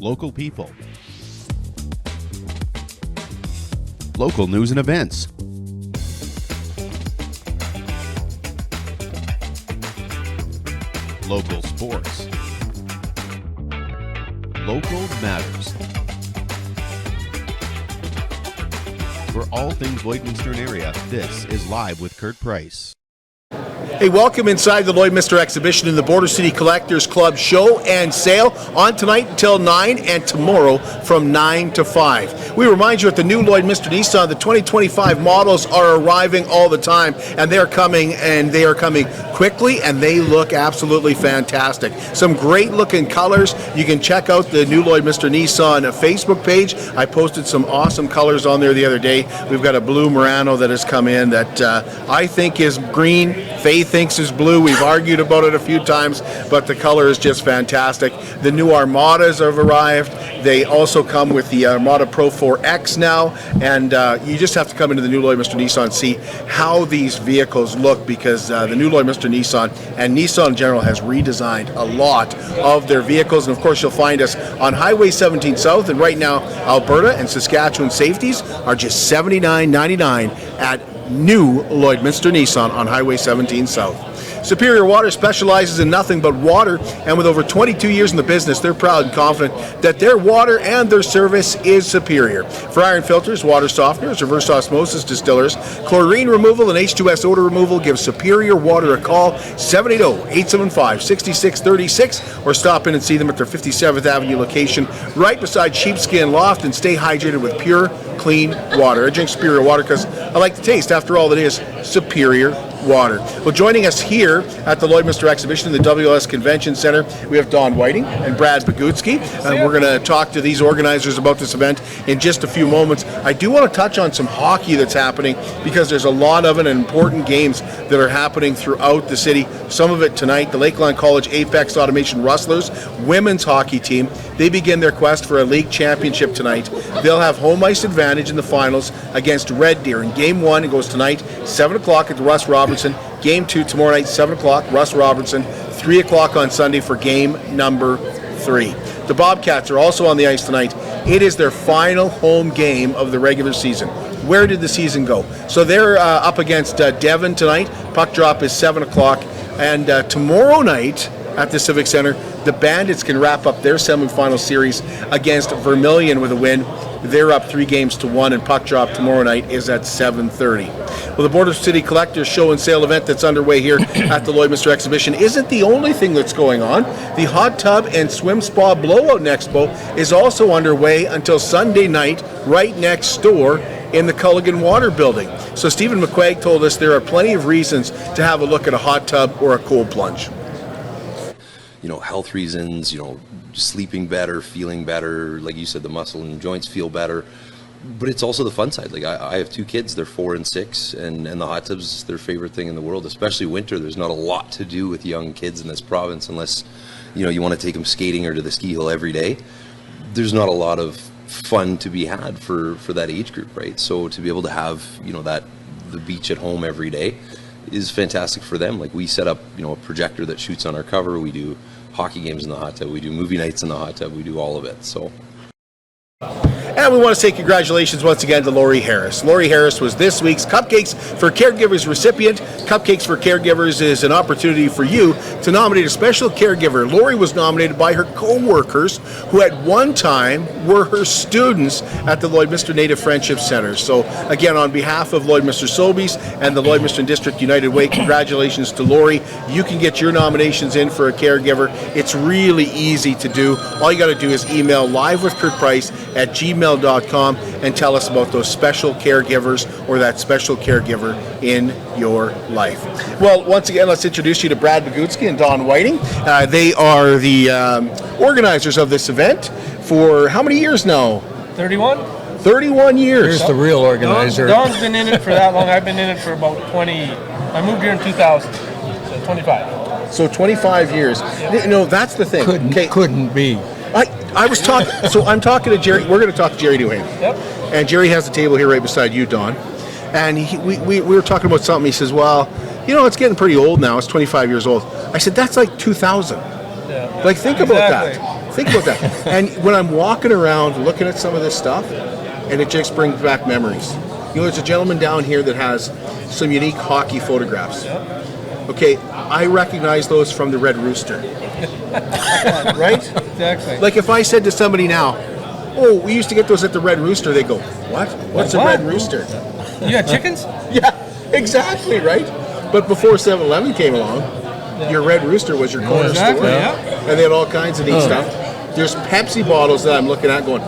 local people, local news and events, local sports, local matters. For all things Lloydminster area, this is Live with Kurt Price. Hey, welcome inside the Lloydminster exhibition in the Border City Collectors Club show and sale on tonight until 9 and tomorrow from 9 to 5. We remind you at the new Lloydminster Nissan, the 2025 models are arriving all the time, and they are coming quickly, and they look absolutely fantastic. Some great looking colors. You can check out the new Lloydminster Nissan Facebook page. I posted some awesome colors on there the other day. We've got a blue Murano that has come in that I think is green. Faye thinks is blue. We've argued about it a few times, but the color is just fantastic. The new Armadas have arrived. They also come with the Armada Pro 4X now, and you just have to come into the new Lloydminster Nissan and see how these vehicles look, because the new Lloydminster Nissan and Nissan in general has redesigned a lot of their vehicles. And of course, you'll find us on Highway 17 South, and right now Alberta and Saskatchewan safeties are just $79.99 at new Lloydminster Nissan on Highway 17 South. Superior Water specializes in nothing but water, and with over 22 years in the business, they're proud and confident that their water and their service is superior. For iron filters, water softeners, reverse osmosis distillers, chlorine removal, and H2S odor removal, give Superior Water a call, 780-875-6636, or stop in and see them at their 57th Avenue location right beside Sheepskin Loft, and stay hydrated with pure, clean water. I drink Superior Water because I like the taste. After all, it is Superior Water. Well, joining us here at the Lloydminster exhibition in the WLS Convention Center, we have Don Whiting and Brad Bogucky. We're going to talk to these organizers about this event in just a few moments. I do want to touch on some hockey that's happening, because there's a lot of it and important games that are happening throughout the city. Some of it tonight. The Lakeland College Apex Automation Rustlers women's hockey team, they begin their quest for a league championship tonight. They'll have home ice advantage in the finals against Red Deer. In Game 1, it goes tonight, 7 o'clock at the Russ Robertson. Game 2 tomorrow night, 7 o'clock, Russ Robertson. 3 o'clock on Sunday for game number 3. The Bobcats are also on the ice tonight. It is their final home game of the regular season. Where did the season go? So they're up against Devon tonight. Puck drop is 7 o'clock. And tomorrow night at the Civic Center, the Bandits can wrap up their semifinal series against Vermilion with a win. They're up 3-1, and puck drop tomorrow night is at 7:30. Well, the Border City Collectors Show and Sale event that's underway here at the Lloydminster exhibition isn't the only thing that's going on. The Hot Tub and Swim Spa Blowout Expo is also underway until Sunday night, right next door in the Culligan Water Building. So Stephen McQuaig told us there are plenty of reasons to have a look at a hot tub or a cold plunge. Health reasons, sleeping better, feeling better, like you said, the muscle and joints feel better. But it's also the fun side. Like I have 2 kids, they're 4 and 6, and the hot tub's their favorite thing in the world, especially winter. There's not a lot to do with young kids in this province unless, you want to take them skating or to the ski hill every day. There's not a lot of fun to be had for that age group, right? So to be able to have, the beach at home every day is fantastic for them. Like we set up, a projector that shoots on our cover. We do hockey games in the hot tub. We do movie nights in the hot tub. We do all of it. So. And we want to say congratulations once again to Lori Harris. Lori Harris was this week's Cupcakes for Caregivers recipient. Cupcakes for Caregivers is an opportunity for you to nominate a special caregiver. Lori was nominated by her co-workers, who at one time were her students at the Lloydminster Native Friendship Center. So again, on behalf of Lloydminster Sobeys and the Lloydminster District United Way, congratulations to Lori. You can get your nominations in for a caregiver. It's really easy to do. All you got to do is email livewithkurtprice@gmail.com and tell us about those special caregivers or that special caregiver in your life. Well, once again, let's introduce you to Brad Bogucky and Don Whiting. They are the organizers of this event for how many years now? 31. 31 years. Here's the real organizer. Don's been in it for that long. I've been in it for about 20. I moved here in 2000, so 25. So 25 years. Yeah. That's the thing. Couldn't be. I was talking, so I'm talking to Gerry. We're going to talk to Gerry Duhaime. Yep. And Gerry has the table here right beside you, Don. And we were talking about something. He says, well, it's getting pretty old now. It's 25 years old. I said, that's like 2000. Yeah. Like, think about that. Think about that. And when I'm walking around looking at some of this stuff, and it just brings back memories. There's a gentleman down here that has some unique hockey photographs. Okay, I recognize those from the Red Rooster. Right? Exactly. Like if I said to somebody now, oh, we used to get those at the Red Rooster, they go, what? What's a Red Rooster? You got chickens? Yeah, exactly, right? But before 7-Eleven came along, your Red Rooster was your corner exactly, store. yeah. And they had all kinds of neat stuff. There's Pepsi bottles that I'm looking at going,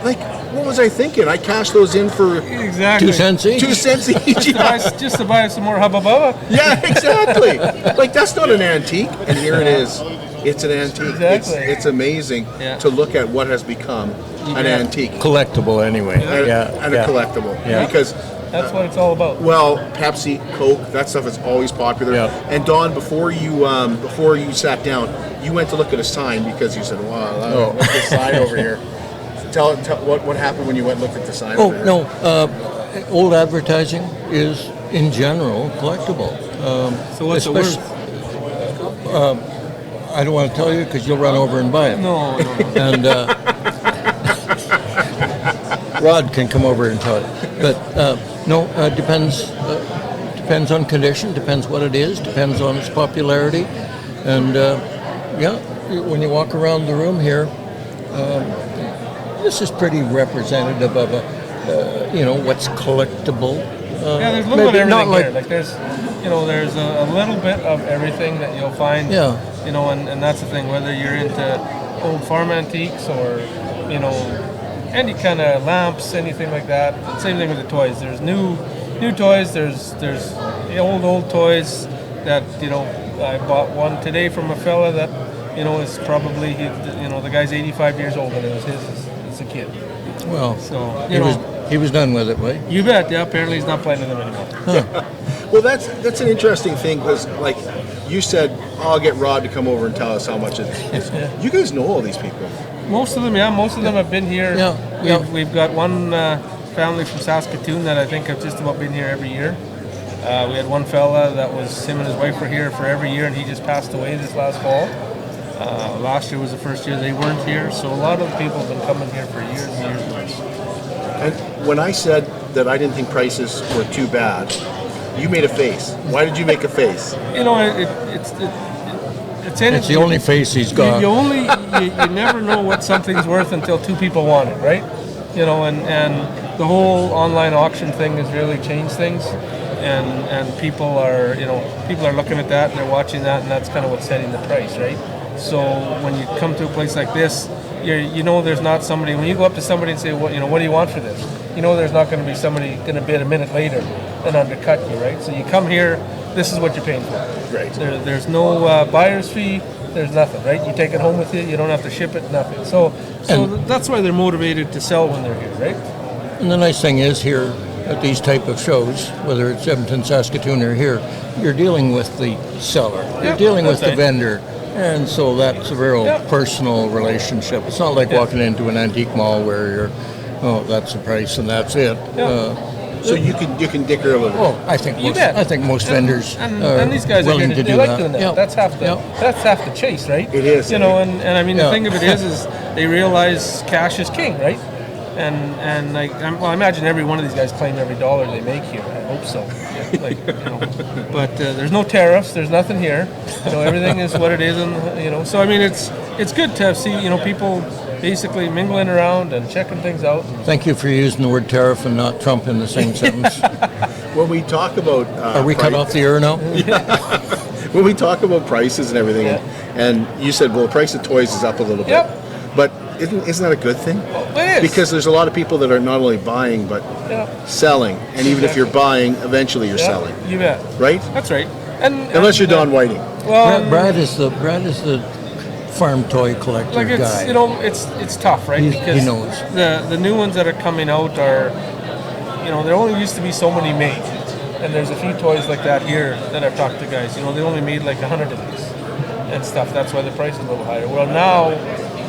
like, what was I thinking? I cashed those in for Exactly. 2 cents each. 2 cents each. Just to buy some more Hubba Bubba. Yeah, exactly. Like, that's not an antique. And here it is. It's an antique. Exactly. It's amazing to look at what has become an antique. Collectible anyway. And a collectible. Yeah. Because, That's what it's all about. well, Pepsi, Coke, that stuff is always popular. Yeah. And Don, before you sat down, you went to look at a sign because you said, wow, look at this sign over here. Tell what happened when you went and looked at the sign over there. No. Old advertising is, in general, collectible. So what's it worth? I don't want to tell you because you'll run over and buy it. No. And Rod can come over and tell you. But depends on condition, depends what it is, depends on its popularity. And when you walk around the room here, this is pretty representative of what's collectible. There's a little bit of everything here. Like there's a little bit of everything that you'll find. Yeah. And that's the thing. Whether you're into old farm antiques or any kind of lamps, anything like that. Same thing with the toys. There's new toys. There's old toys that I bought one today from a fella that is probably the guy's 85 years old and it was his as a kid. Well, so he was done with it, right? You bet. Yeah, apparently he's not playing with them anymore. Well, that's an interesting thing because, like you said, I'll get Rod to come over and tell us how much it is. You guys know all these people. Most of them have been here. We've got one family from Saskatoon that I think have just about been here every year. We had one fella that was, him and his wife were here for every year, and he just passed away this last fall. Last year was the first year they weren't here, so a lot of the people have been coming here for years and years and years. And when I said that I didn't think prices were too bad, you made a face. Why did you make a face? It's the only face he's got. You never know what something's worth until two people want it, right? And the whole online auction thing has really changed things, and people are looking at that and they're watching that, and that's kind of what's setting the price, right? So when you come to a place like this, there's not somebody, when you go up to somebody and say, what do you want for this? There's not going to be somebody going to bid a minute later and undercut you, right? So you come here, this is what you're paying for. Right. There's no buyer's fee, there's nothing, right? You take it home with you, you don't have to ship it, nothing. So that's why they're motivated to sell when they're here, right? And the nice thing is here at these type of shows, whether it's Edmonton, Saskatoon, or here, you're dealing with the seller. You're dealing with the vendor. And so that's a real personal relationship. It's not like walking into an antique mall where that's the price and that's it. So you can dicker a little. Oh, I think most vendors and these guys are willing here to do like that. doing that. Yeah. That's half the chase, right? It is. And I mean the thing of it is they realize cash is king, right? And I imagine every one of these guys claim every dollar they make here. I hope so. But there's no tariffs. There's nothing here. Everything is what it is, and So I mean, it's good to see people basically mingling around and checking things out. Thank you for using the word tariff and not Trump in the same sentence. When we talk about are we cut off the air now? When we talk about prices and everything, and you said, well, the price of toys is up a little bit, but isn't that a good thing? Well, it is. Because there's a lot of people that are not only buying but selling, and even if you're buying, eventually you're selling. You bet. Right? That's right. And unless you're Don Whiting. Well, Brad is the farm toy collector like guy. It's tough, right? Because he knows the new ones that are coming out are, there only used to be so many made, and there's a few toys like that here that I've talked to guys. They only made like 100 of these and stuff. That's why the price is a little higher. Well, now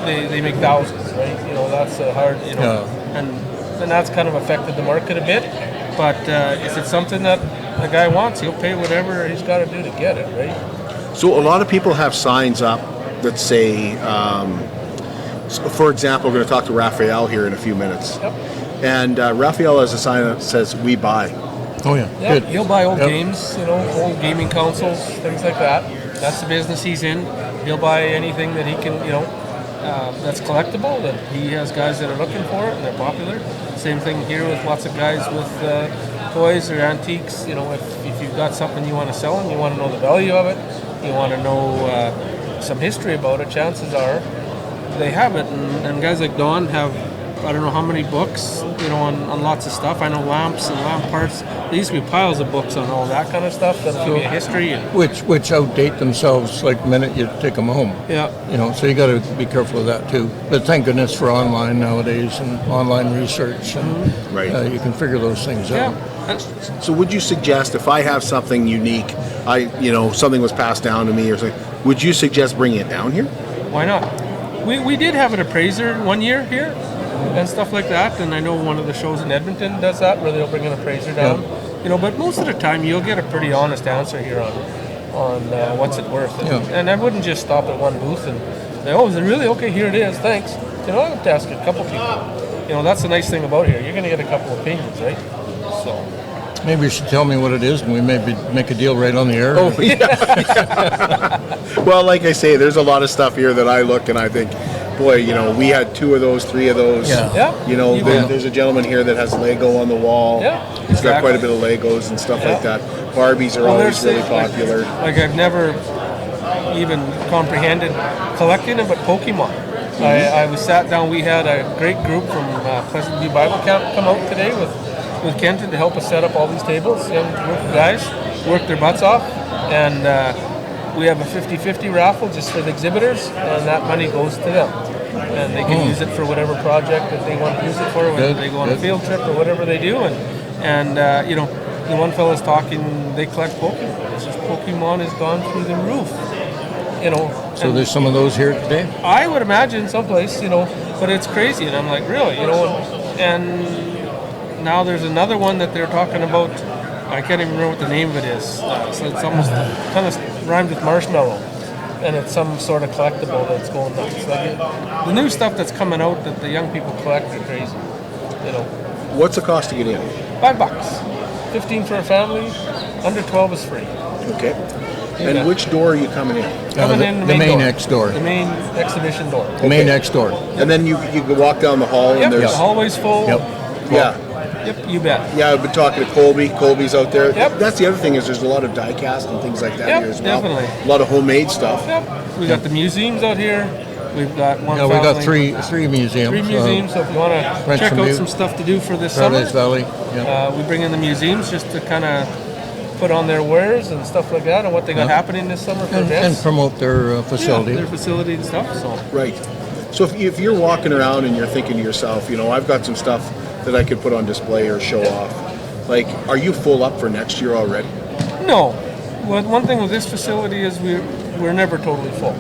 they make thousands, right? That's hard, and that's kind of affected the market a bit. But if it's something that the guy wants, he'll pay whatever he's got to do to get it, right? So a lot of people have signs up let's say, for example, we're going to talk to Rafael here in a few minutes. Yep. And Rafael has a sign that says, "We buy." Oh, yeah. Yeah, Good. he'll buy old Yep. games, old gaming consoles, things like that. That's the business he's in. He'll buy anything that he can, that's collectible, that he has guys that are looking for it and they're popular. Same thing here with lots of guys with toys or antiques. If you've got something you want to sell and you want to know the value of it, you want to know some history about it, chances are they have it. And guys like Don have, I don't know how many books, on lots of stuff. I know lamps and lamp parts. There used to be piles of books on all that kind of stuff. That'll give you a history. Which outdate themselves like the minute you take them home. Yeah. So you got to be careful of that too. But thank goodness for online nowadays and online research, and Right. you can figure those things out. Yeah. So would you suggest if I have something unique, something was passed down to me or something, would you suggest bringing it down here? Why not? We did have an appraiser one year here and stuff like that, and I know one of the shows in Edmonton does that where they'll bring an appraiser down. But most of the time you'll get a pretty honest answer here on what's it worth. And I wouldn't just stop at one booth and say, "Oh, is it really? Okay, here it is, thanks." I have to ask a couple people. That's the nice thing about here. You're going to get a couple opinions, right? So Maybe you should tell me what it is, and we maybe make a deal right on the air. Oh, yeah. Well, like I say, there's a lot of stuff here that I look and I think, boy, we had 2 of those, 3 of those. Yeah. There's a gentleman here that has Lego on the wall. Yeah, He's got exactly. quite a bit of Legos and stuff like Yeah. that. Barbies are always there's really things like- popular. Like I've never even comprehended collecting them, but Pokemon. I was sat down. We had a great group from Pleasant View Bible Camp come out today with Kenton to help us set up all these tables. Young group of guys worked their butts off, and we have a 50-50 raffle just for the exhibitors, and that money goes to them. And they can use it for whatever project that they want to use it for, whether they go on a field trip or whatever they do. And the one fellow's talking, they collect Pokemon. It's just Pokemon has gone through the roof. So there's some of those here today? I would imagine someplace, but it's crazy. And I'm like, really? And now there's another one that they're talking about. I can't even remember what the name of it is. So it's almost kind of rhymed with marshmallow. And it's some sort of collectible that's going nuts. Like the new stuff that's coming out that the young people collect are crazy. What's the cost to get in? $5. 15 for a family. Under 12 is free. Okay. And Yeah. which door are you coming in? Coming in the main door. next door. The main exhibition door. The main next door. And then you can walk down the hall Yep, and the there's... hallway's full. Yep. Yeah. Yep, you bet. Yeah, I've been talking to Colby. Colby's out there. Yep. That's the other thing is there's a lot of die cast and things like that Yep, here as well. definitely. A lot of homemade stuff. Yep. We got the museums out here. We've got one. Yeah, we got family- three museums. 3 museums. So if you want to French check out Muse- some stuff to do for this summer, Paradise Valley. Yeah. we bring in the museums just to kind of put on their wares and stuff like that, and what they got happening this summer for And events. promote their facility. Yeah, their facility and stuff. So Right. So if you're walking around and you're thinking to yourself, I've got some stuff that I could put on display or show off. Like, are you full up for next year already? no. Well, one thing with this facility is we're never totally full.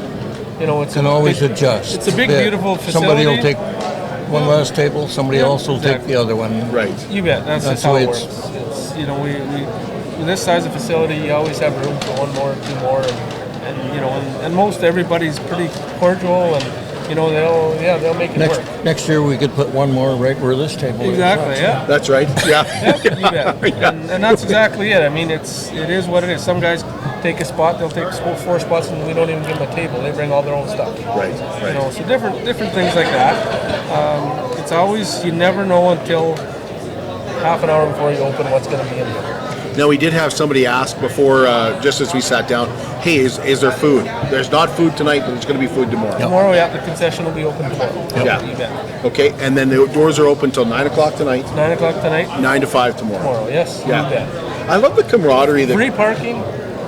It's Can always adjust. It's a big, beautiful Somebody will facility. take one last table, somebody Yeah, else will take exactly. the other one. Right. You bet. That's That's just how the way it works. It's we with this size of facility, you always have room for one more, 2 more, and most everybody's pretty cordial, and they'll make it work. Next year we could put one more right where this table Exactly. is. Yeah. That's right. Yeah. Yep, you bet. And that's exactly it. I mean, it is what it is. Some guys take a spot, they'll take 4 spots, and we don't even give them a table. They bring all their own stuff. Right. Right. So different things like that. It's always, you never know until half an hour before you open what's going to be in there. Now, we did have somebody ask before, just as we sat down, hey, is there food? There's not food tonight, but there's going to be food tomorrow. Tomorrow, the concession will be open tomorrow. Yeah. You bet. Okay, and then the doors are open till 9 o'clock tonight, 9 o'clock tonight, 9 to 5 tomorrow. tomorrow. Yes, Yeah. you bet. I love the camaraderie that... Free parking.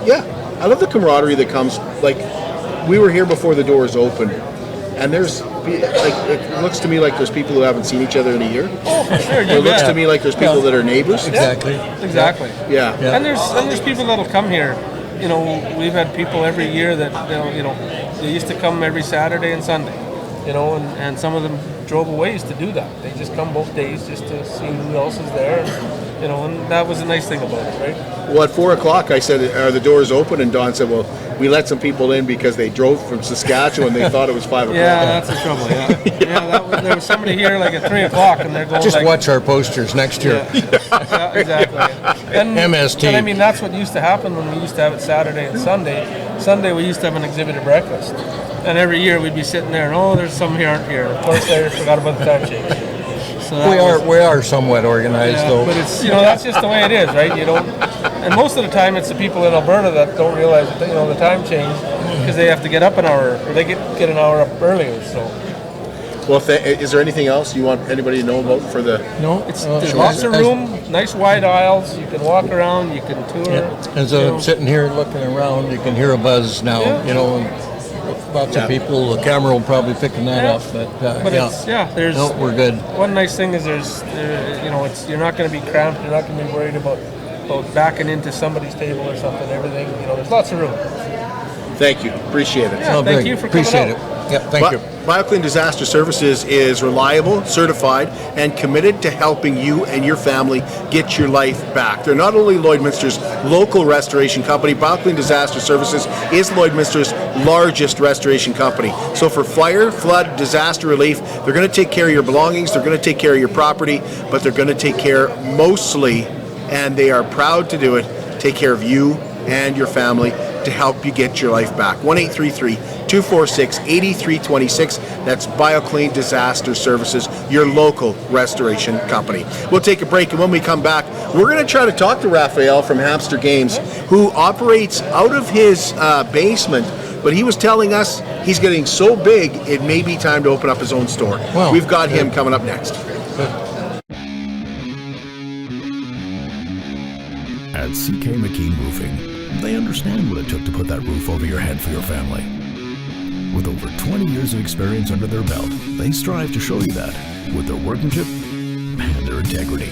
Yeah, I love the camaraderie that comes. Like, we were here before the doors opened, and there's it looks to me like there's people who haven't seen each other in a year. Oh, for sure. It looks to me like there's people that are neighbors. Exactly. Exactly. Yeah. Yeah. And there's people that'll come here. We've had people every year that they used to come every Saturday and Sunday. And some of them drove a ways to do that. They just come both days just to see who else is there, and that was a nice thing about it, right? Well, at 4 o'clock, I said, "Are the doors open?" And Don said, "Well, we let some people in because they drove from Saskatchewan. They thought it was 5 o'clock." Yeah, that's the trouble. Yeah, there was somebody here like at 3 o'clock, and they're going Just like, watch our posters next year. Yeah, exactly. And, MST. And I mean, that's what used to happen when we used to have it Saturday and Sunday. Sunday we used to have an exhibitor breakfast, and every year we'd be sitting there, and there's some here aren't here. Of course, they forgot about the time change. So We are somewhat organized, though. but it's that's just the way it is, right? You don't, and most of the time it's the people in Alberta that don't realize that the time change because they have to get up an hour or they get an hour up earlier. So Well, is there anything else you want anybody to know about for the? No, there's lots of room, nice wide aisles. You can walk around, you can tour. Yeah. As I'm sitting here looking around, you can hear a buzz now. And lots of people. The camera will probably picking that up, but there's. No, we're good. One nice thing is you're not going to be cramped. You're not going to be worried about backing into somebody's table or something. Everything, there's lots of room. Thank you. Appreciate it. Yeah, thank you for coming Appreciate out. it. Yeah, thank you. BioClean Disaster Services is reliable, certified, and committed to helping you and your family get your life back. They're not only Lloydminster's local restoration company, BioClean Disaster Services is Lloydminster's largest restoration company. So for fire, flood, disaster relief, they're going to take care of your belongings, they're going to take care of your property, but they're going to take care mostly, and they are proud to do it, take care of you and your family to help you get your life back. 1-833-246-8326. That's BioClean Disaster Services, your local restoration company. We'll take a break, and when we come back, we're going to try to talk to Rafael from Hamster Games, who operates out of his basement, but he was telling us he's getting so big it may be time to open up his own store. Well, we've got him coming up next. At CK McKean Roofing, they understand what it took to put that roof over your head for your family. With over 20 years of experience under their belt, they strive to show you that with their workmanship and their integrity.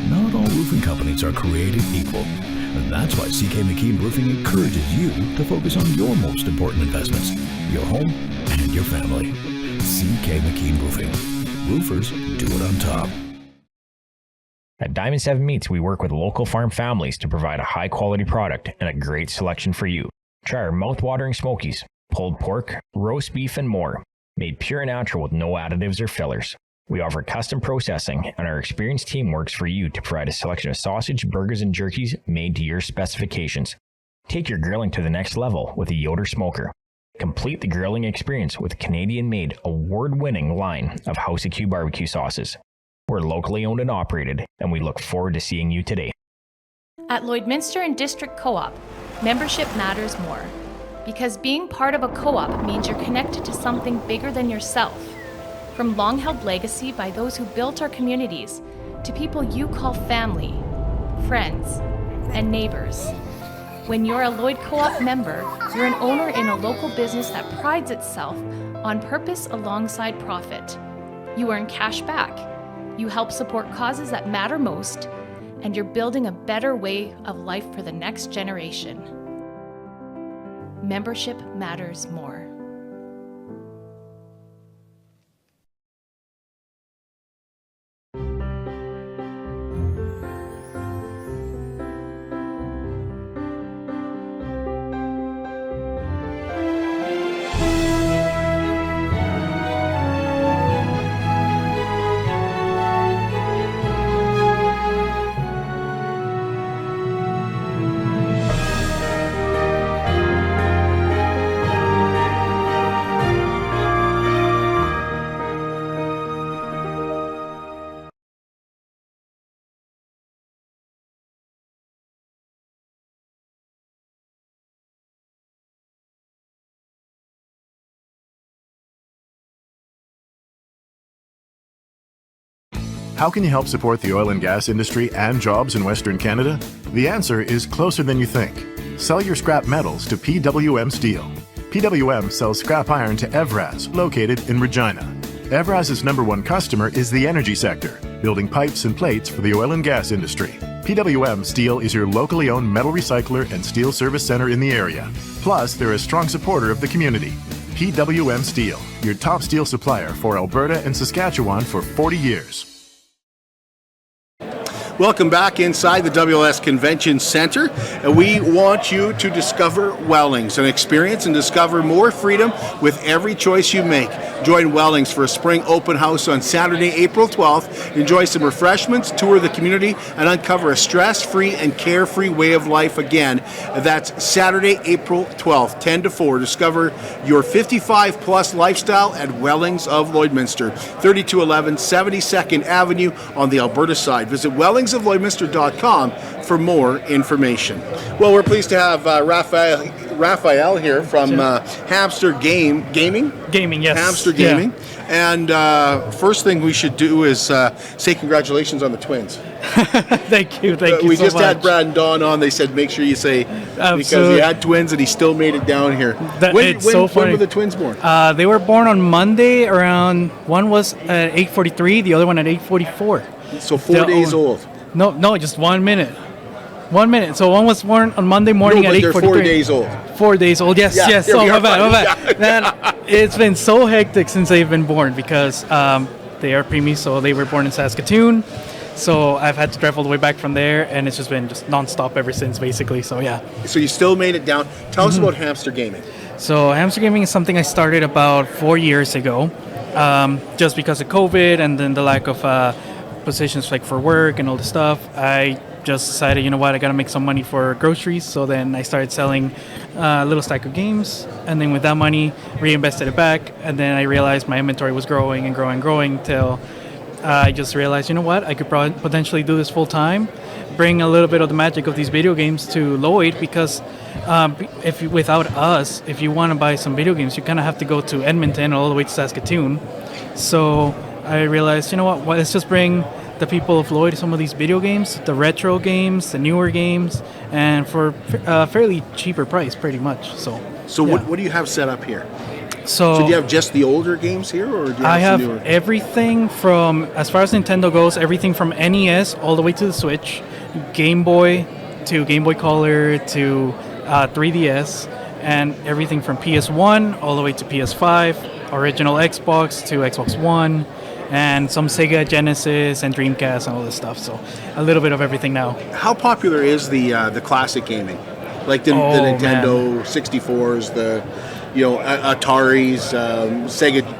Not all roofing companies are created equal, and that's why CK McKean Roofing encourages you to focus on your most important investments, your home and your family. CK McKean Roofing. Roofers do it on top. At Diamond 7 Meats, we work with local farm families to provide a high-quality product and a great selection for you. Try our mouth-watering smokies, pulled pork, roast beef, and more, made pure and natural with no additives or fillers. We offer custom processing, and our experienced team works for you to provide a selection of sausage, burgers, and jerkies made to your specifications. Take your grilling to the next level with a Yoder smoker. Complete the grilling experience with a Canadian-made, award-winning line of House of Q barbecue sauces. We're locally owned and operated, and we look forward to seeing you today. At Lloydminster and District Co-op, membership matters more. Because being part of a co-op means you're connected to something bigger than yourself. From long-held legacy by those who built our communities, to people you call family, friends, and neighbors. When you're a Lloyd Co-op member, you're an owner in a local business that prides itself on purpose alongside profit. You earn cash back. You help support causes that matter most, and you're building a better way of life for the next generation. Membership matters more. How can you help support the oil and gas industry and jobs in Western Canada? The answer is closer than you think. Sell your scrap metals to PWM Steel. PWM sells scrap iron to Evraz, located in Regina. Evraz's #1 customer is the energy sector, building pipes and plates for the oil and gas industry. PWM Steel is your locally owned metal recycler and steel service center in the area. Plus, they're a strong supporter of the community. PWM Steel, your top steel supplier for Alberta and Saskatchewan for 40 years. Welcome back inside the WLS Convention Center. And we want you to discover Wellings, an experience and discover more freedom with every choice you make. Join Wellings for a spring open house on Saturday, April 12th. Enjoy some refreshments, tour the community, and uncover a stress-free and carefree way of life again. That's Saturday, April 12th, 10 to 4. Discover your 55-plus lifestyle at Wellings of Lloydminster, 3211 72nd Avenue on the Alberta side. Visit wellingsoflloydminster.com for more information. Well, we're pleased to have Rafael here from Hamster Gaming. Gaming, yes. Hamster Gaming. Yeah. And first thing we should do is say congratulations on the twins. Thank you We so just much. had Brad and Dawn on. They said make sure you say because he had twins and he still made it down here. When were the twins born? They were born on Monday around, one was at 8:43, the other one at 8:44. So 4 days old. No, just 1 minute. 1 minute. So one was born on Monday morning at 8:43. They're 4 days old. 4 days old. Yes, Yeah, yes. here Oh, we my are. bad. Man, it's been so hectic since they've been born because they are preemies, so they were born in Saskatoon. So I've had to drive all the way back from there, and it's just been nonstop ever since, basically. So yeah. So you still made it down. Tell us about Hamster Gaming. So Hamster Gaming is something I started about 4 years ago, just because of COVID and then the lack of positions like for work and all the stuff. I just decided, you know what, I gotta make some money for groceries. So then I started selling a little stack of games, and then with that money, reinvested it back. And then I realized my inventory was growing and growing till I just realized, you know what, I could potentially do this full time, bring a little bit of the magic of these video games to Lloyd, because without us, if you want to buy some video games, you kind of have to go to Edmonton all the way to Saskatoon. So I realized, you know what, let's just bring the people of Lloyd some of these video games, the retro games, the newer games, and for a fairly cheaper price, pretty much. So yeah. What do you have set up here? So do you have just the older games here, or do you have I have some newer? everything from, as far as Nintendo goes, everything from NES all the way to the Switch, Game Boy to Game Boy Color to 3DS, and everything from PS1 all the way to PS5, original Xbox to Xbox One, and some Sega Genesis and Dreamcast and all this stuff. So a little bit of everything now. How popular is the classic gaming, like the Nintendo 64s, the Ataris,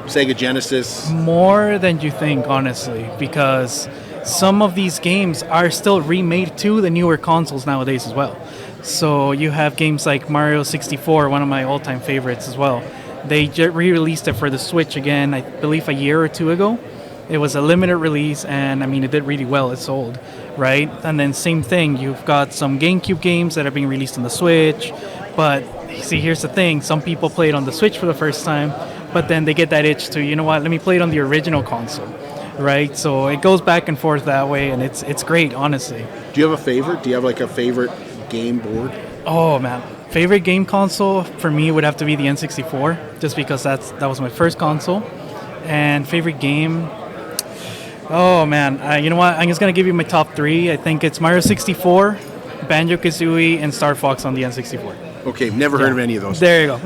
Sega Genesis? More than you think, honestly, because some of these games are still remade to the newer consoles nowadays as well. So you have games like Mario 64, one of my all-time favorites as well. They re-released it for the Switch again, I believe a year or two ago. It was a limited release, and I mean, it did really well. It sold, right? And then same thing, you've got some GameCube games that are being released on the Switch, but see, here's the thing. Some people play it on the Switch for the first time, but then they get that itch to, you know what, let me play it on the original console, right? So it goes back and forth that way, and it's great, honestly. Do you have a favorite? Do you have like a favorite game board? Oh, man. Favorite game console for me would have to be the N64, just because that was my first console. And favorite game... Oh, man. You know what? I'm just going to give you my top three. I think it's Mario 64, Banjo-Kazooie, and Star Fox on the N64. Okay, never heard of any of those. There you go.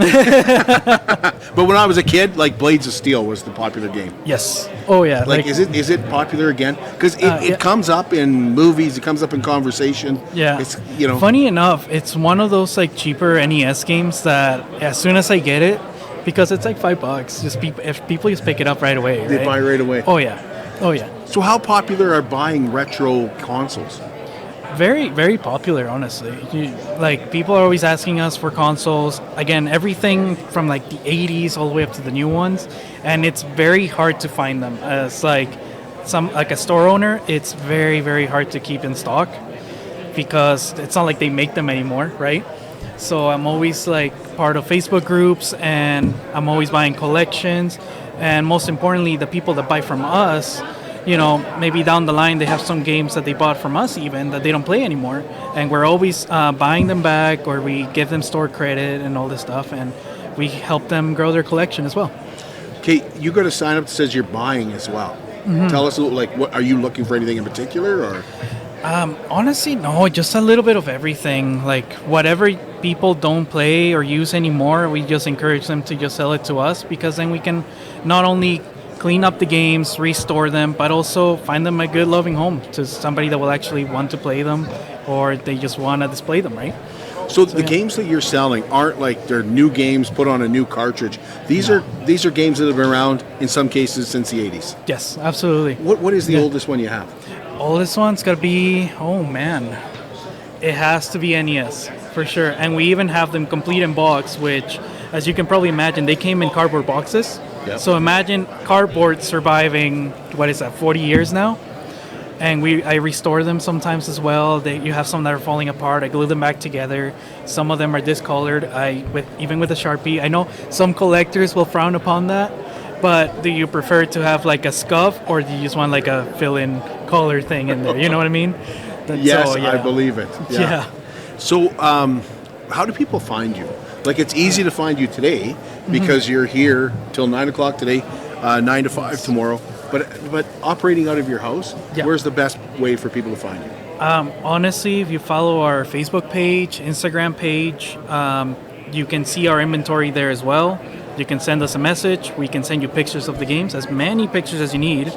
But when I was a kid, like Blades of Steel was the popular game. Yes. Oh, yeah. Like is it popular again? Because it comes up in movies, it comes up in conversation. Yeah. It's, Funny enough, it's one of those like cheaper NES games that as soon as I get it, because it's like $5, if people just pick it up right away. They buy right away. Oh, yeah. Oh, yeah. So how popular are buying retro consoles? Very, very popular, honestly. People are always asking us for consoles. Again, everything from like the 80s all the way up to the new ones, and it's very hard to find them. It's like a store owner, it's very, very hard to keep in stock because it's not like they make them anymore, right? So I'm always like part of Facebook groups, and I'm always buying collections, and most importantly, the people that buy from us, maybe down the line they have some games that they bought from us even that they don't play anymore, and we're always buying them back, or we give them store credit and all this stuff, and we help them grow their collection as well. Okay, you got a sign up that says you're buying as well. Mm-hmm. Tell us a little, what are you looking for anything in particular, or? Honestly, no, just a little bit of everything. Like whatever people don't play or use anymore, we just encourage them to just sell it to us, because then we can not only clean up the games, restore them, but also find them a good loving home to somebody that will actually want to play them, or they just want to display them, right? So the games that you're selling aren't like they're new games put on a new cartridge. These are games that have been around in some cases since the 80s. Yes, absolutely. What is the oldest one you have? Oldest one's got to be, oh man, it has to be NES for sure. And we even have them complete in box, which, as you can probably imagine, they came in cardboard boxes. Yep. So imagine cardboard surviving, 40 years now. And I restore them sometimes as well. You have some that are falling apart. I glue them back together. Some of them are discolored. Even with a Sharpie. I know some collectors will frown upon that, but do you prefer to have like a scuff, or do you just want like a fill-in color thing in there? You know what I mean? Yes, so, yeah. I believe it. Yeah. So, how do people find you? Like, it's easy to find you today because you're here till 9 o'clock today, 9 to 5 tomorrow. But operating out of your house, where's the best way for people to find you? Honestly, if you follow our Facebook page, Instagram page, you can see our inventory there as well. You can send us a message. We can send you pictures of the games, as many pictures as you need.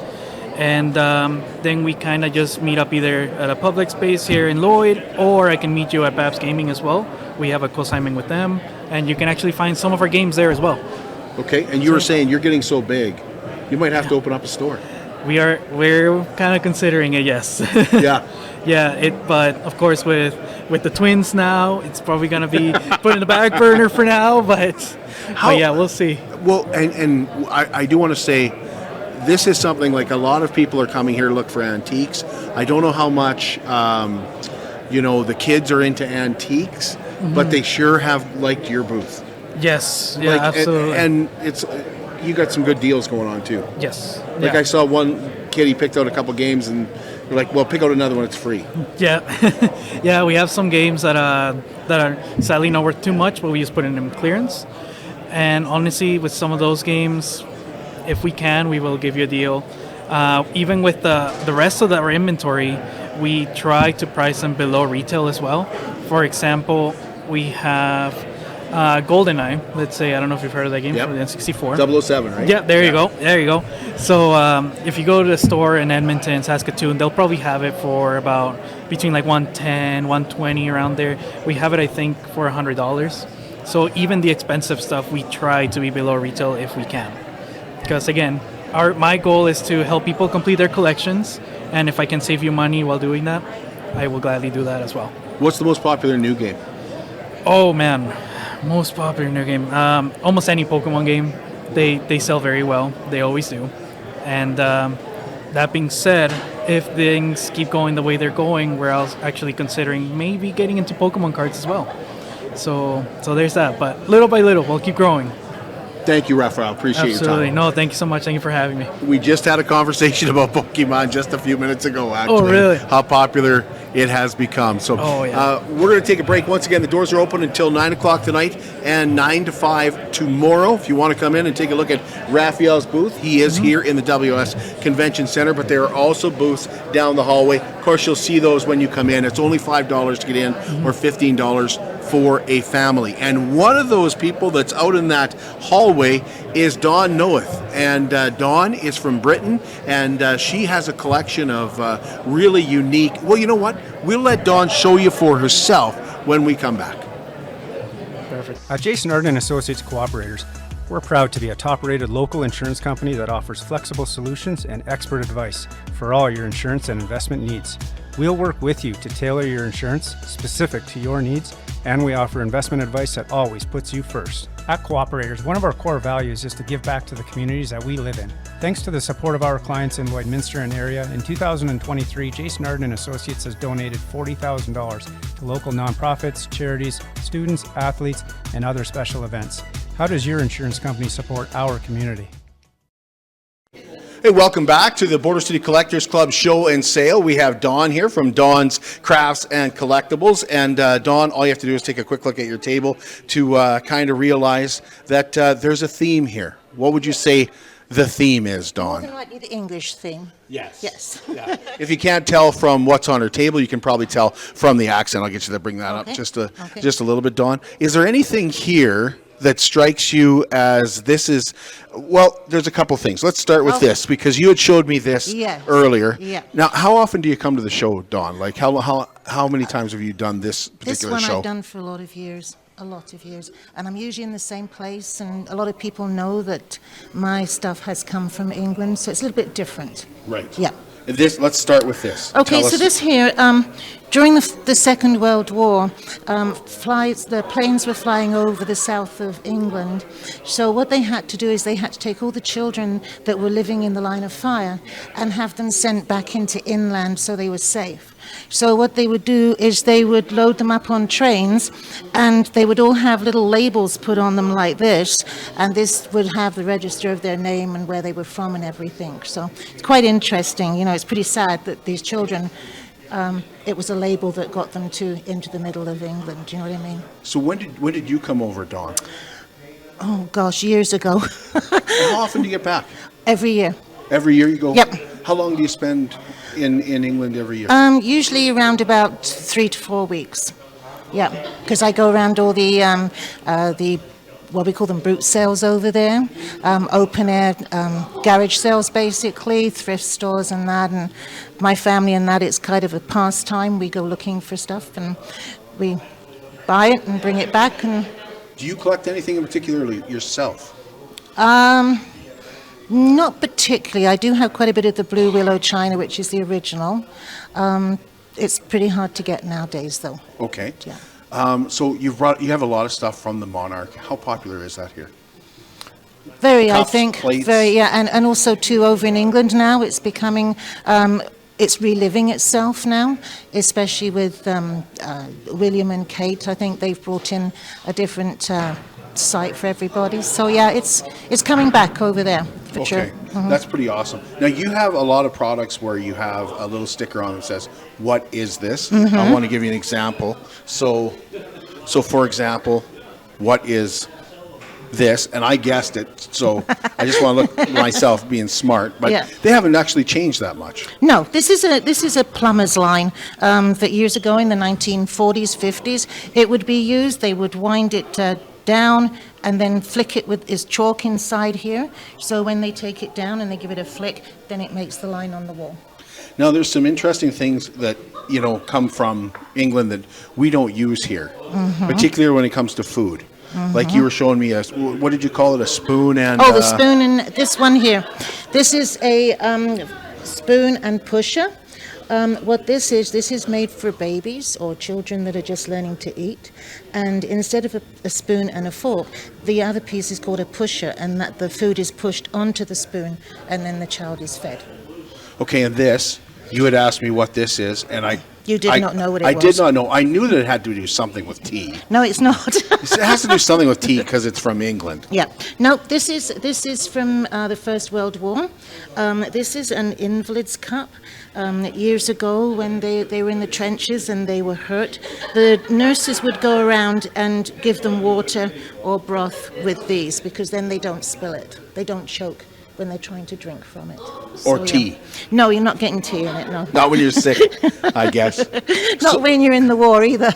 And then we kind of just meet up either at a public space here in Lloyd, or I can meet you at Babs Gaming as well. We have a co-assignment with them, and you can actually find some of our games there as well. Okay, and you were saying you're getting so big, you might have to open up a store. We're kind of considering it, yes. Yeah. Yeah, but of course with the twins now, it's probably going to be put in the back burner for now, but yeah, we'll see. Well, and I do want to say, this is something like a lot of people are coming here to look for antiques. I don't know how much, the kids are into antiques, but they sure have liked your booth. Yes, yeah, absolutely. And it's, you got some good deals going on too. Yes. Like I saw one kid, he picked out a couple games, and you're like, well, pick out another one, it's free. Yeah. Yeah, we have some games that are sadly not worth too much, but we just put in them clearance. And honestly, with some of those games, if we can, we will give you a deal. Even with the rest of our inventory, we try to price them below retail as well. For example, we have GoldenEye. Let's say, I don't know if you've heard of that game from the N64. 007, right? Yeah, there you go. There you go. So if you go to the store in Edmonton, Saskatoon, they'll probably have it for about between like $110, $120 around there. We have it, I think, for $100. So even the expensive stuff, we try to be below retail if we can. Because again, my goal is to help people complete their collections, and if I can save you money while doing that, I will gladly do that as well. What's the most popular new game? Oh man, most popular new game. Almost any Pokemon game, they sell very well. They always do. And that being said, if things keep going the way they're going, we're actually considering maybe getting into Pokemon cards as well. So there's that. But little by little, we'll keep growing. Thank you, Rafael. Appreciate Absolutely. your time. No, thank you so much. Thank you for having me. We just had a conversation about Pokemon just a few minutes ago, actually. Oh, really? How popular it has become. So we're going to take a break. Once again, the doors are open until 9 o'clock tonight and 9 to 5 tomorrow. If you want to come in and take a look at Rafael's booth, he is here in the WS Convention Center, but there are also booths down the hallway. Of course, you'll see those when you come in. It's only $5 to get in or $15 for a family. And one of those people that's out in that hallway is Dawn Noeth. And Dawn is from Britain, and she has a collection of really unique... Well, you know what? We'll let Dawn show you for herself when we come back. Perfect. At Jason Arden & Associates Cooperators, we're proud to be a top-rated local insurance company that offers flexible solutions and expert advice for all your insurance and investment needs. We'll work with you to tailor your insurance specific to your needs, and we offer investment advice that always puts you first. At Cooperators, one of our core values is to give back to the communities that we live in. Thanks to the support of our clients in Lloydminster and area, in 2023, Jason Arden & Associates has donated $40,000 to local nonprofits, charities, students, athletes, and other special events. How does your insurance company support our community? Hey, welcome back to the Border City Collectors Club show and sale. We have Dawn here from Dawn's Crafts and Collectibles. And Dawn, all you have to do is take a quick look at your table to kind of realize that there's a theme here. What would you say the theme is, More than Dawn. likely the English theme. Yes. Yes. Yeah. If you can't tell from what's on her table, you can probably tell from the accent. I'll get you to bring that Okay. up just Okay. just a little bit, Dawn. Is there anything here that strikes you as this is, well, there's a couple things. Let's start with Okay. this, because you had showed me this Yes. earlier. Yeah. Now, how often do you come to the show, Dawn? Like, how many times have you done this This particular one show? I've done for a lot of years. And I'm usually in the same place, and a lot of people know that my stuff has come from England, so it's a little bit different. Right. Yeah. Let's start with this. Okay, Tell so us- this here, during the Second World War, the planes were flying over the south of England. So what they had to do is they had to take all the children that were living in the line of fire and have them sent back into inland so they were safe. So what they would do is they would load them up on trains, and they would all have little labels put on them like this, and this would have the register of their name and where they were from and everything. So it's quite interesting. You know, it's pretty sad that these children, it was a label that got them into the middle of England. Do you know what I mean? So when did you come over, Dawn? Oh gosh, years ago. How often do you get back? Every year. Every year you go? Yep. How long do you spend in England every year? Usually around about 3 to 4 weeks. Yeah, because I go around all the what we call them brute sales over there, open air garage sales basically, thrift stores and that. And my family and that, it's kind of a pastime. We go looking for stuff and we buy it and bring it back. And Do you collect anything in particular yourself? not particularly. I do have quite a bit of the Blue Willow China, which is the original. It's pretty hard to get nowadays, though. Okay. Yeah. So you have a lot of stuff from the Monarch. How popular is that here? Very, Cups, I think. plates. Very, yeah. And also, too, over in England now, it's becoming, it's reliving itself now, especially with William and Kate. I think they've brought in a different site for everybody. So, yeah, it's coming back over there, for sure. Okay, that's pretty awesome. Now, you have a lot of products where you have a little sticker on that says, "What is this?" I want to give you an example. So for example, what is this? And I guessed it, so I just want to look at myself being smart, but Yeah. they haven't actually changed that much. No, this is a plumber's line that years ago in the 1940s, 50s, it would be used. They would wind it down and then flick it with is chalk inside here. So when they take it down and they give it a flick, then it makes the line on the wall. Now, there's some interesting things that, come from England that we don't use here, particularly when it comes to food. Like you were showing me, what did you call it, a spoon and... Oh, the spoon and this one here. This is a spoon and pusher. What this is made for babies or children that are just learning to eat. And instead of a spoon and a fork, the other piece is called a pusher, and that the food is pushed onto the spoon and then the child is fed. Okay, and this, you had asked me what this is, and You did not know what it I was. did not know. I knew that it had to do something with tea. No, it's not. It has to do something with tea because it's from England. Yeah. No, this is from the First World War. This is an invalid's cup. Years ago, when they were in the trenches and they were hurt, the nurses would go around and give them water or broth with these, because then they don't spill it. They don't choke when they're trying to drink from it. Or So, tea. Yeah. No, you're not getting tea in it, no. Not when you're sick, I guess. Not when you're in the war either.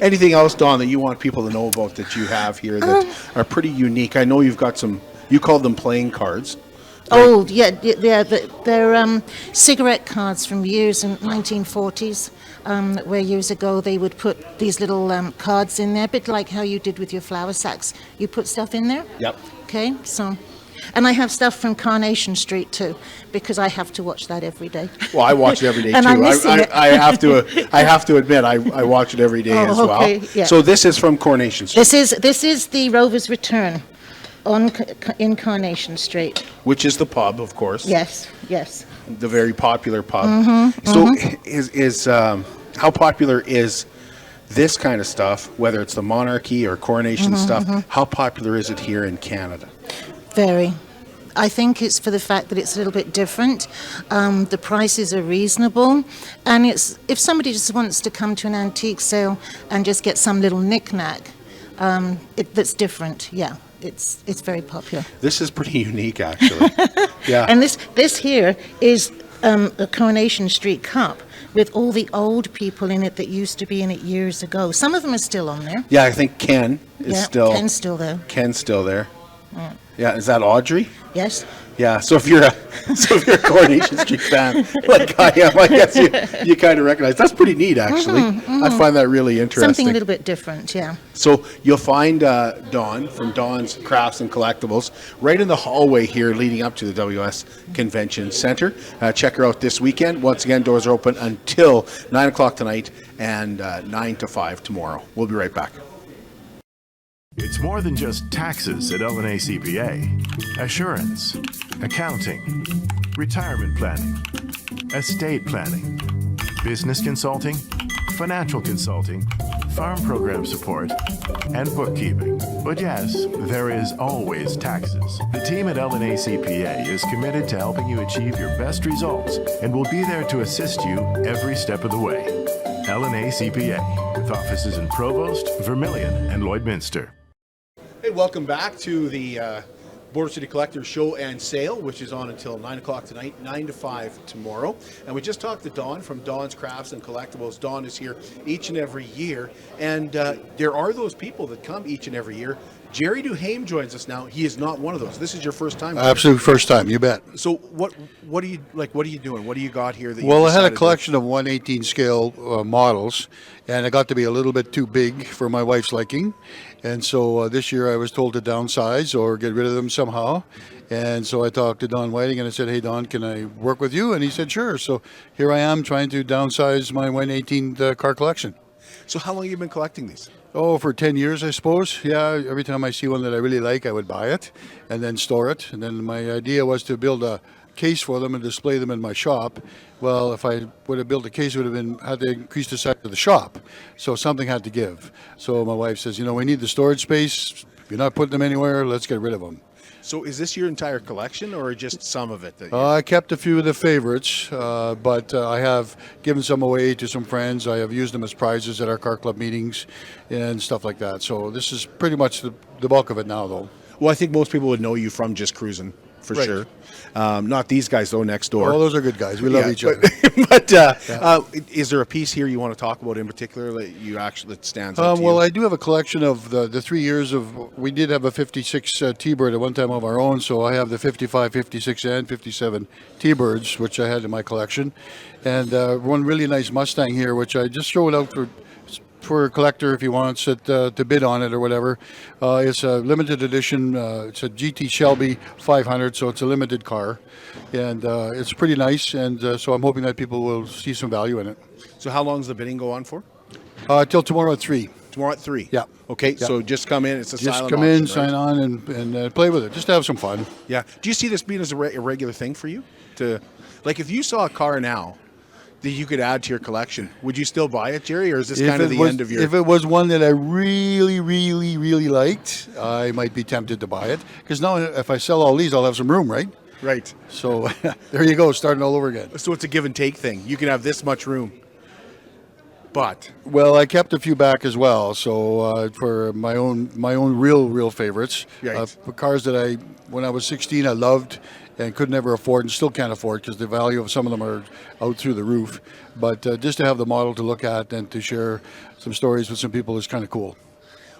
Anything else, Dawn, that you want people to know about that you have here that are pretty unique? I know you've got some, you called them playing cards. Oh, yeah, they're cigarette cards from years in 1940s, where years ago they would put these little cards in there, a bit like how you did with your flour sacks. You put stuff in there? Yep. Okay, so... And I have stuff from Carnation Street too, because I have to watch that every day. Well, I watch it every day And too. I'm missing it. I have to admit, I watch it every day as well. okay, yeah. So this is from Coronation Street, This is the Rover's Return in Carnation Street. which is the pub, of course. Yes, yes. The very popular pub. Mm-hmm, So is how popular is this kind of stuff, whether it's the monarchy or coronation stuff, how popular is it here in Canada? Very. I think it's for the fact that it's a little bit different. The prices are reasonable, and it's if somebody just wants to come to an antique sale and just get some little knick-knack, that's different. Yeah, it's very popular. This is pretty unique, actually. Yeah. And this here is a Coronation Street Cup with all the old people in it that used to be in it years ago. Some of them are still on there. Yeah, I think Ken is still. Ken's still there. Ken's still there. Yeah, is that Audrey? Yes. Yeah, so if you're a Coronation Street fan, like I am, I guess you kind of recognize. That's pretty neat, actually. I find that really interesting. Something a little bit different, yeah. So you'll find Dawn from Dawn's Crafts and Collectibles right in the hallway here leading up to the WS Convention Center. Check her out this weekend. Once again, doors are open until 9 o'clock tonight and 9 to 5 tomorrow. We'll be right back. It's more than just taxes at LNA CPA. Assurance, accounting, retirement planning, estate planning, business consulting, financial consulting, farm program support, and bookkeeping. But yes, there is always taxes. The team at LNA CPA is committed to helping you achieve your best results and will be there to assist you every step of the way. LNA CPA, with offices in Provost, Vermilion, and Lloydminster. Hey, welcome back to the Border City Collectors Show and Sale, which is on until 9 o'clock tonight, 9 to 5 tomorrow. And we just talked to Dawn from Dawn's Crafts and Collectibles. Dawn is here each and every year. And there are those people that come each and every year. Gerry Duhaime joins us now. He is not one of those. This is your first time. Absolute first time, you bet. So what are you like? What are you doing? What do you got here? That Well, I had a collection of 1/18 scale models, and it got to be a little bit too big for my wife's liking. And so this year I was told to downsize or get rid of them somehow. And so I talked to Don Whiting and I said, hey, Don, can I work with you? And he said, sure. So here I am trying to downsize my 1/18 car collection. So how long have you been collecting these? Oh, for 10 years, I suppose. Yeah, every time I see one that I really like, I would buy it and then store it. And then my idea was to build a case for them and display them in my shop. Well, if I would have built a case, it would have had to increase the size of the shop. So something had to give. So my wife says, we need the storage space. You're not putting them anywhere. Let's get rid of them. So is this your entire collection or just some of it? I kept a few of the favorites, but I have given some away to some friends. I have used them as prizes at our car club meetings and stuff like that. So this is pretty much the bulk of it now, though. Well, I think most people would know you from just cruising, for sure. Not these guys, though, next door. Oh, those are good guys. We love each other. But is there a piece here you want to talk about in particular that stands out to you? Well, I do have a collection of the 3 years of, we did have a 56 T-Bird at one time of our own, so I have the 55, 56, and 57 T-Birds, which I had in my collection. And one really nice Mustang here, which I just showed out for a collector if he wants it to bid on it or whatever. It's a limited edition. It's a GT Shelby 500, so it's a limited car, and it's pretty nice. And so I'm hoping that people will see some value in it. So how long does the bidding go on for? Till tomorrow at 3. Tomorrow at 3. Yeah. Okay. Yeah. So just come in. It's a just silent come auction, in, right? sign on, and play with it. Just to have some fun. Yeah. Do you see this being as a regular thing for you? Like if you saw a car now that you could add to your collection, would you still buy it, Gerry, or is this kind of the end of your... If it was one that I really, really, really liked, I might be tempted to buy it. Because now if I sell all these, I'll have some room, right? Right. So there you go, starting all over again. So it's a give and take thing. You can have this much room. But... Well, I kept a few back as well, so for my own real favorites. Right. Cars that when I was 16, I loved and could never afford and still can't afford because the value of some of them are out through the roof. But just to have the model to look at and to share some stories with some people is kind of cool.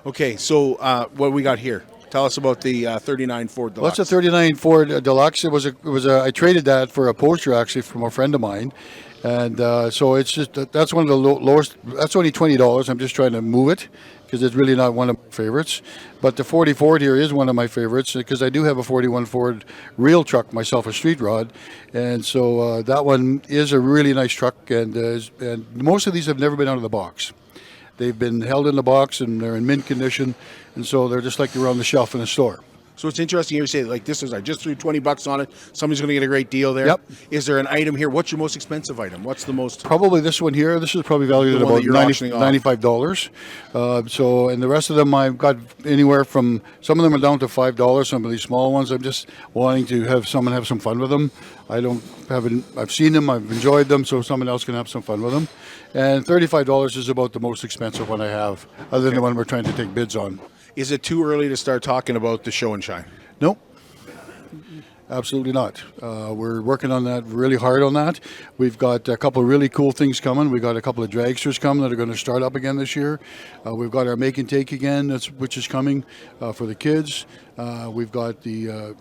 Okay, so what we got here? Tell us about the 39 Ford Deluxe. Well, it's a 39 Ford Deluxe. I traded that for a poster actually from a friend of mine. And so it's just, that's one of the lowest, that's only $20. I'm just trying to move it because it's really not one of my favorites. But the 40 Ford here is one of my favorites because I do have a 41 Ford real truck myself, a street rod. And so that one is a really nice truck, and most of these have never been out of the box. They've been held in the box and they're in mint condition, and so they're just like they're on the shelf in a store. So it's interesting you say, like, this is, I just threw $20 on it. Somebody's going to get a great deal there. Yep. Is there an item here? What's your most expensive item? What's the most? Probably this one here. This is probably valued at about $95. So, and the rest of them I've got anywhere from, some of them are down to $5. Some of these small ones, I'm just wanting to have someone have some fun with them. I've seen them, I've enjoyed them, so someone else can have some fun with them. And $35 is about the most expensive one I have, other than the one we're trying to take bids on. Is it too early to start talking about the show and shine? Nope. Absolutely not. We're working on that really hard on that. We've got a couple of really cool things coming. We've got a couple of dragsters coming that are going to start up again this year. We've got our make and take again, which is coming for the kids. We've got the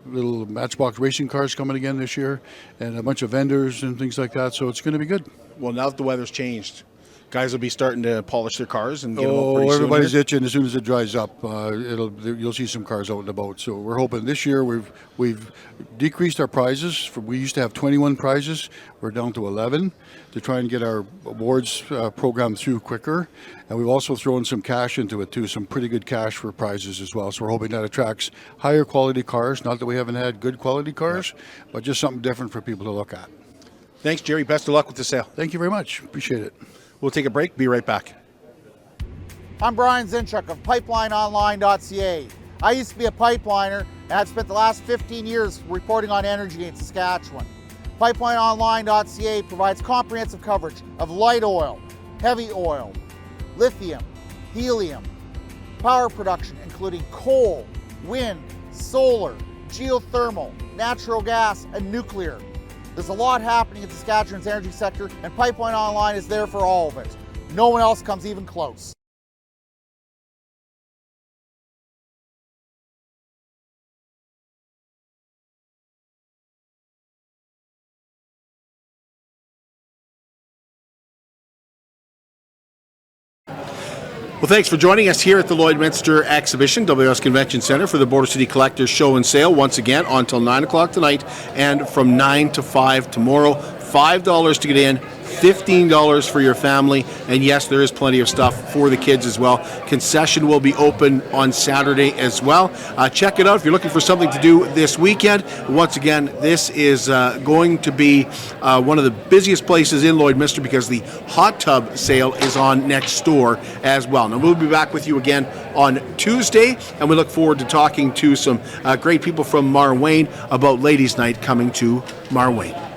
little Matchbox racing cars coming again this year, and a bunch of vendors and things like that. So it's going to be good. Well, now that the weather's changed, guys will be starting to polish their cars and get them up pretty soon. Everybody's itching. As soon as it dries up, you'll see some cars out and about. So we're hoping this year we've decreased our prizes. We used to have 21 prizes. We're down to 11 to try and get our awards program through quicker. And we've also thrown some cash into it too, some pretty good cash for prizes as well. So we're hoping that attracts higher quality cars. Not that we haven't had good quality cars, but just something different for people to look at. Thanks, Gerry. Best of luck with the sale. Thank you very much. Appreciate it. We'll take a break. Be right back. I'm Brian Zinchuk of PipelineOnline.ca. I used to be a pipeliner, and I've spent the last 15 years reporting on energy in Saskatchewan. PipelineOnline.ca provides comprehensive coverage of light oil, heavy oil, lithium, helium, power production including coal, wind, solar, geothermal, natural gas, and nuclear. There's a lot happening in Saskatchewan's energy sector, and Pipeline Online is there for all of it. No one else comes even close. Well, thanks for joining us here at the Lloydminster Exhibition, WS Convention Centre, for the Border City Collectors Show and Sale. Once again, until 9 o'clock tonight and from 9 to 5 tomorrow. $5 to get in, $15 for your family, and yes, there is plenty of stuff for the kids as well. Concession will be open on Saturday as well. Check it out if you're looking for something to do this weekend. Once again, this is going to be one of the busiest places in Lloydminster because the hot tub sale is on next door as well. Now, we'll be back with you again on Tuesday, and we look forward to talking to some great people from Marwayne about Ladies' Night coming to Marwayne.